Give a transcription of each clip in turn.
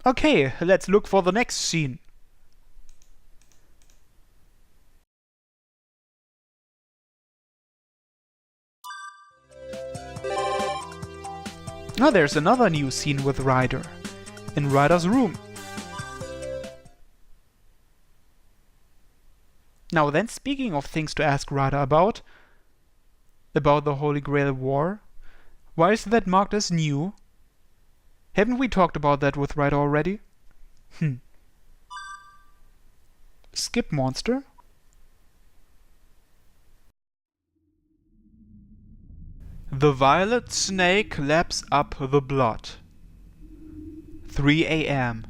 Okay, let's look for the next scene. Now there's another new scene with Ryder. In Ryder's room. Now then, speaking of things to ask Ryder about the Holy Grail War, why is that marked as new? Haven't we talked about that with Ryder already? Skip monster? The violet snake laps up the blood. 3 a.m.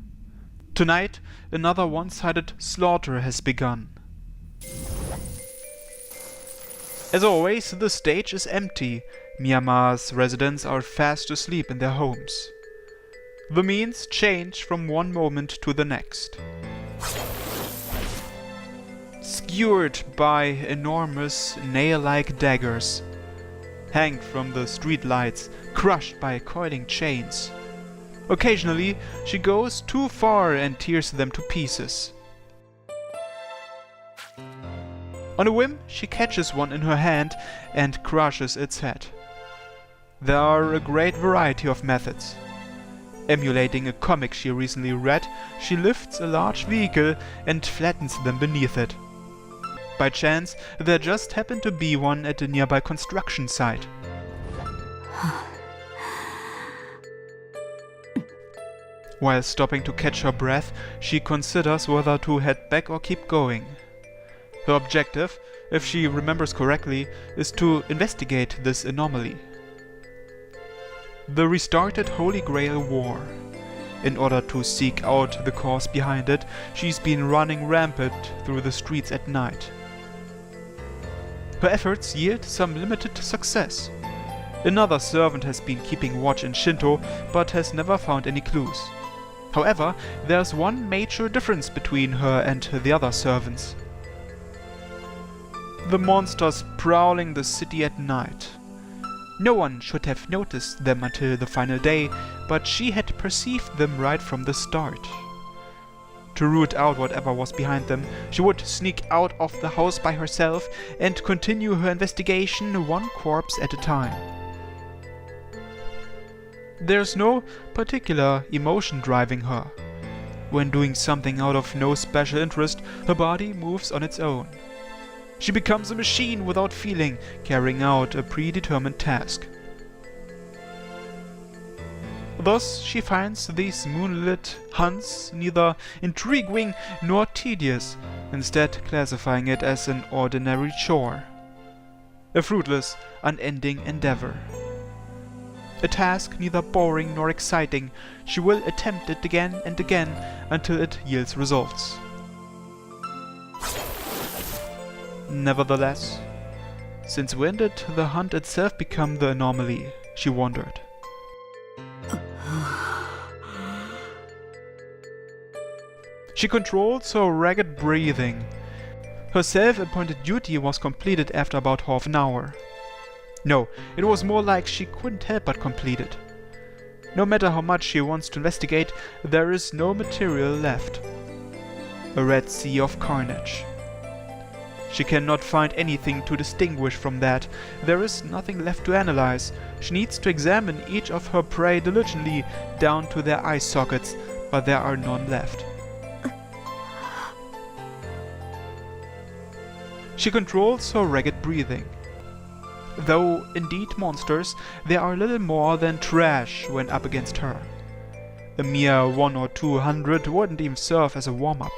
Tonight, another one-sided slaughter has begun. As always, the stage is empty. Myanmar's residents are fast asleep in their homes. The means change from one moment to the next. Skewered by enormous nail-like daggers, hanged from the street lights, crushed by coiling chains. Occasionally, she goes too far and tears them to pieces. On a whim, she catches one in her hand and crushes its head. There are a great variety of methods. Emulating a comic she recently read, she lifts a large vehicle and flattens them beneath it. By chance, there just happened to be one at a nearby construction site. While stopping to catch her breath, she considers whether to head back or keep going. Her objective, if she remembers correctly, is to investigate this anomaly. The restarted Holy Grail War. In order to seek out the cause behind it, she's been running rampant through the streets at night. Her efforts yield some limited success. Another servant has been keeping watch in Shinto, but has never found any clues. However, there's one major difference between her and the other servants. The monsters prowling the city at night. No one should have noticed them until the final day, but she had perceived them right from the start. To root out whatever was behind them, she would sneak out of the house by herself and continue her investigation one corpse at a time. There's no particular emotion driving her. When doing something out of no special interest, her body moves on its own. She becomes a machine without feeling, carrying out a predetermined task. Thus, she finds these moonlit hunts neither intriguing nor tedious, instead classifying it as an ordinary chore. A fruitless, unending endeavor. A task neither boring nor exciting, she will attempt it again and again until it yields results. Nevertheless, since when did the hunt itself become the anomaly, she wondered. She controlled her ragged breathing. Her self-appointed duty was completed after about half an hour. No, it was more like she couldn't help but complete it. No matter how much she wants to investigate, there is no material left. A red sea of carnage. She cannot find anything to distinguish from that. There is nothing left to analyze. She needs to examine each of her prey diligently down to their eye sockets, but there are none left. She controls her ragged breathing. Though indeed monsters, they are little more than trash when up against her. A mere 100 or 200 wouldn't even serve as a warm-up.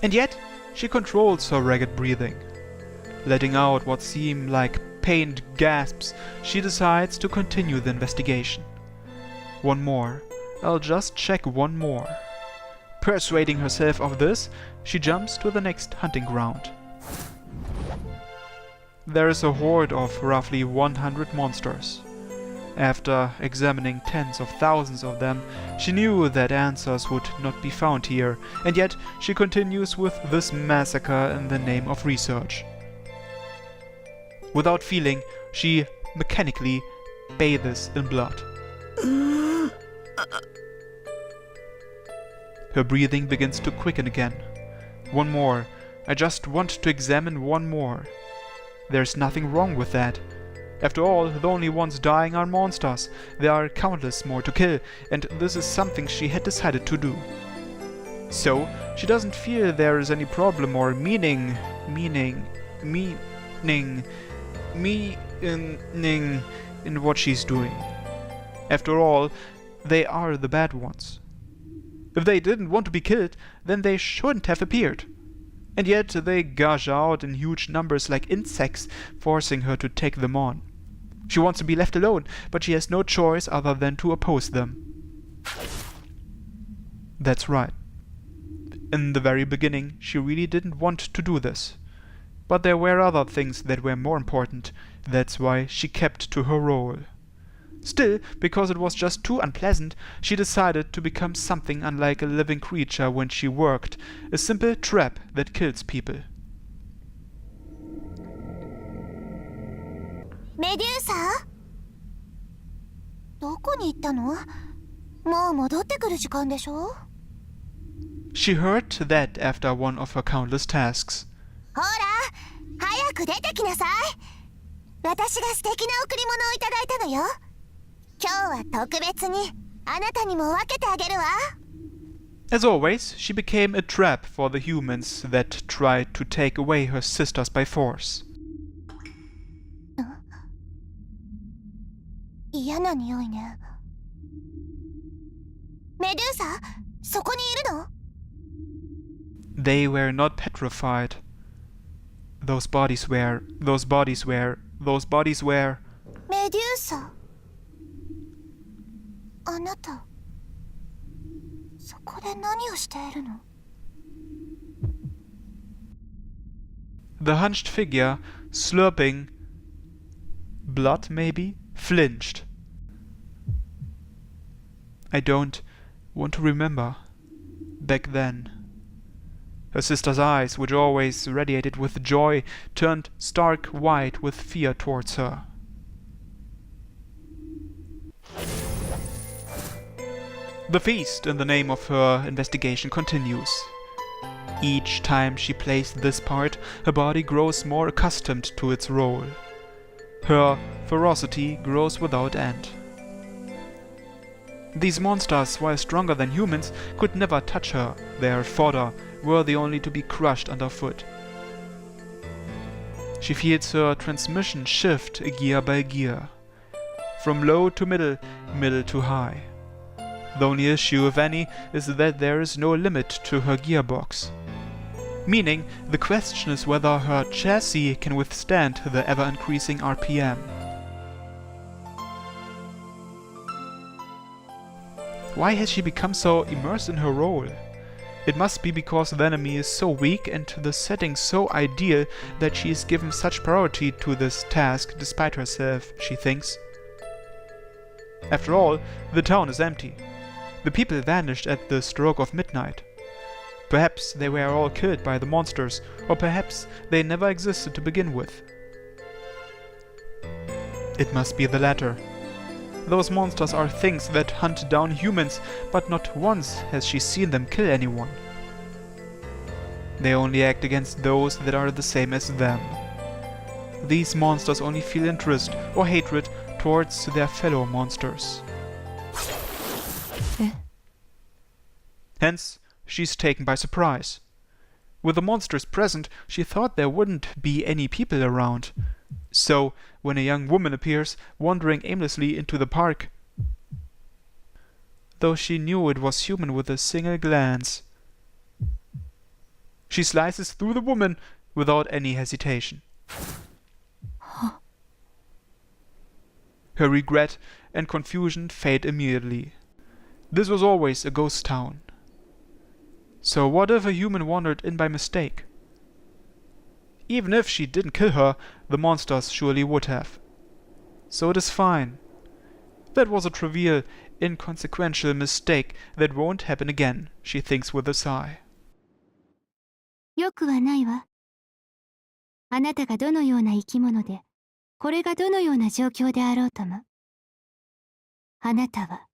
And yet, she controls her ragged breathing. Letting out what seem like pained gasps, she decides to continue the investigation. One more. I'll just check one more. Persuading herself of this, she jumps to the next hunting ground. There is a horde of roughly 100 monsters. After examining tens of thousands of them, she knew that answers would not be found here, and yet she continues with this massacre in the name of research. Without feeling, she mechanically bathes in blood. Her breathing begins to quicken again. One more. I just want to examine one more. There's nothing wrong with that. After all, the only ones dying are monsters. There are countless more to kill, and this is something she had decided to do. So, she doesn't feel there is any problem or meaning in what she's doing. After all, they are the bad ones. If they didn't want to be killed, then they shouldn't have appeared. And yet they gush out in huge numbers like insects, forcing her to take them on. She wants to be left alone, but she has no choice other than to oppose them. That's right. In the very beginning, she really didn't want to do this. But there were other things that were more important. That's why she kept to her role. Still, because it was just too unpleasant, she decided to become something unlike a living creature when she worked, a simple trap that kills people. Medusa? どこに行ったの? もう戻ってくる時間でしょ? She heard that after one of her countless tasks. ほら、早く出てきなさい。私が素敵な贈り物をいただいたのよ。今日は特別にあなたにも分けてあげるわ。As always, she became a trap for the humans that tried to take away her sisters by force. 嫌な匂いね。メドゥーサ、そこにいるの? They were not petrified. Those bodies were. メデューサ。あなた、そこで何をしているの? The hunched figure, slurping blood maybe, flinched. I don't want to remember. Back then. Her sister's eyes, which always radiated with joy, turned stark white with fear towards her. The feast in the name of her investigation continues. Each time she plays this part, her body grows more accustomed to its role. Her ferocity grows without end. These monsters, while stronger than humans, could never touch her, their fodder, worthy only to be crushed underfoot. She feels her transmission shift gear by gear, from low to middle, middle to high. The only issue, if any, is that there is no limit to her gearbox. Meaning, the question is whether her chassis can withstand the ever-increasing RPM. Why has she become so immersed in her role? It must be because the enemy is so weak and the setting so ideal that she is given such priority to this task despite herself, she thinks. After all, the town is empty. The people vanished at the stroke of midnight. Perhaps they were all killed by the monsters, or perhaps they never existed to begin with. It must be the latter. Those monsters are things that hunt down humans, but not once has she seen them kill anyone. They only act against those that are the same as them. These monsters only feel interest or hatred towards their fellow monsters. Hence, she's taken by surprise. With the monsters present, she thought there wouldn't be any people around. So, when a young woman appears, wandering aimlessly into the park, though she knew it was human with a single glance, she slices through the woman without any hesitation. Her regret and confusion fade immediately. This was always a ghost town. So what if a human wandered in by mistake? Even if she didn't kill her, the monsters surely would have. So it is fine. That was a trivial, inconsequential mistake that won't happen again, she thinks with a sigh. よくはないわ。あなたがどのような生き物で、これがどのような状況であろうとも。あなたは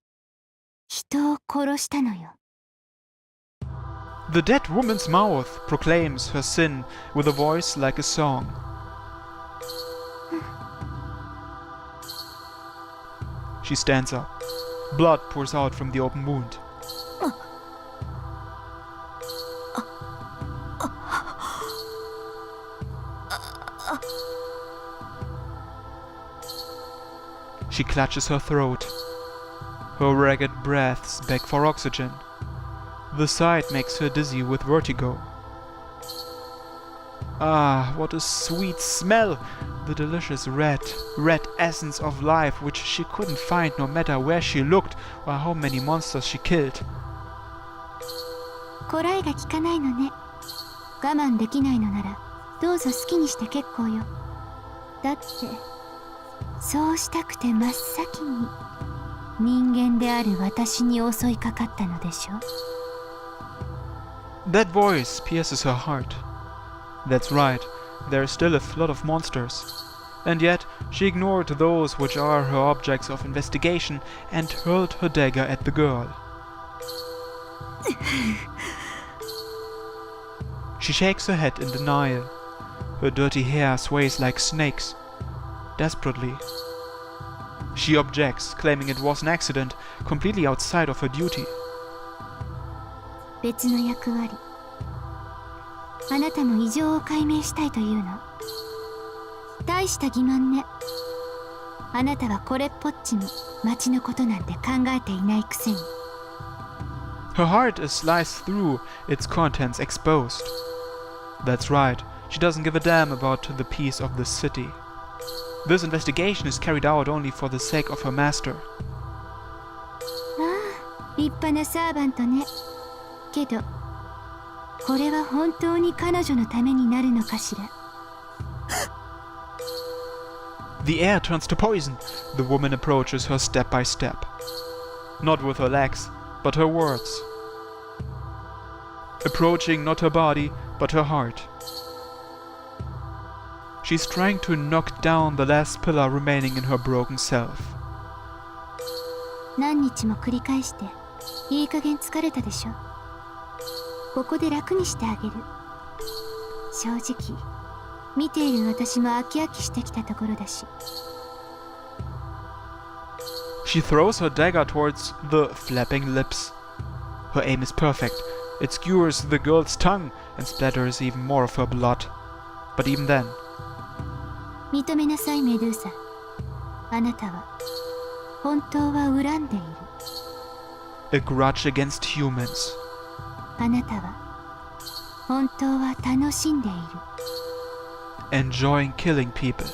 人を殺したのよ。The dead woman's mouth proclaims her sin with a voice like a song. She stands up. Blood pours out from the open wound. She clutches her throat. Her ragged breaths beg for oxygen. The sight makes her dizzy with vertigo. Ah, what a sweet smell! The delicious red essence of life which she couldn't find no matter where she looked or how many monsters she killed. こらえが効かないのね。我慢できないのなら、どうぞ好きにして結構よ。だって、そうしたくて真っ先に人間である私に襲いかかったのでしょ。That voice pierces her heart. That's right, there is still a flood of monsters. And yet, she ignored those which are her objects of investigation and hurled her dagger at the girl. She shakes her head in denial. Her dirty hair sways like snakes. Desperately. She objects, claiming it was an accident, completely outside of her duty. 別の役割。あなたも異常を解明したいというの。大した疑問ね。あなたはこれっぽっちも町のことなんて考えていないくせに。Her heart is sliced through, its contents exposed. That's right, she doesn't give a damn about the peace of the city. This investigation is carried out only for the sake of her master. ああ、立派なサーバントね。けど、これは本当に彼女のためになるのかしら。The air turns to poison. The woman approaches her step by step. Not with her legs, but her words. Approaching not her body, but her heart. She's trying to knock down the last pillar remaining in her broken self. 何日も繰り返して、いい加減疲れたでしょ。ここで楽にしてあげる。正直、見ている私も飽き飽きしてきたところだし。She throws her dagger towards the flapping lips. Her aim is perfect. It skewers the girl's tongue and splatters even more of her blood. But even then... 認めなさい、メドゥーサ。あなたは、本当は恨んでいる。A grudge against humans. あなたは、本当は楽しんでいる。Enjoying killing people.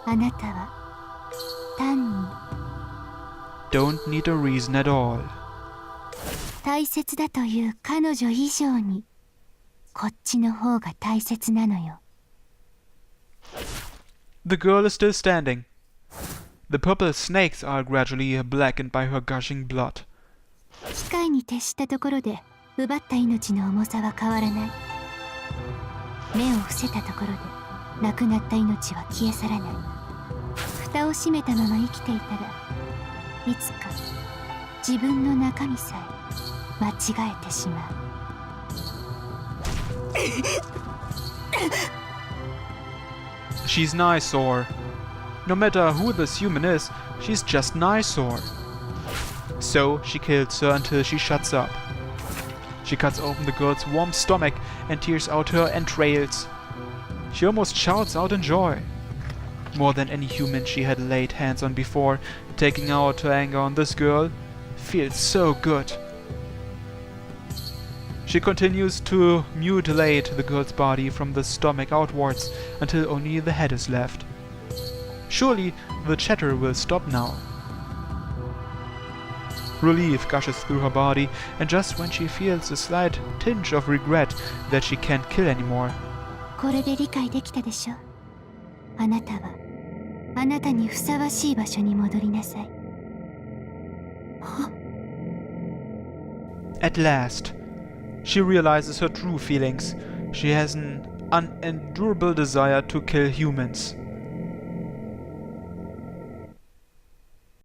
あなたは、単に、Don't need a reason at all. 大切だという彼女以上に、こっちの方が大切なのよ。The girl is still standing. The purple snakes are gradually blackened by her gushing blood. 機械に徹したところで奪った命の重さは変わらない。目を伏せたところで亡くなった命は消え去らない。蓋を閉めたまま生きていたらいつか自分の中身さえ間違えてしまう。She's Nisaur. No matter who this human is, she's just Nisaur. So she kills her until she shuts up. She cuts open the girl's warm stomach and tears out her entrails. She almost shouts out in joy. More than any human she had laid hands on before, taking out her anger on this girl feels so good. She continues to mutilate the girl's body from the stomach outwards until only the head is left. Surely the chatter will stop now. Relief gushes through her body, and just when she feels a slight tinge of regret that she can't kill anymore. これで理解できたでしょ。あなたはあなたにふさわしい場所に戻りなさい。At last, she realizes her true feelings. She has an unendurable desire to kill humans.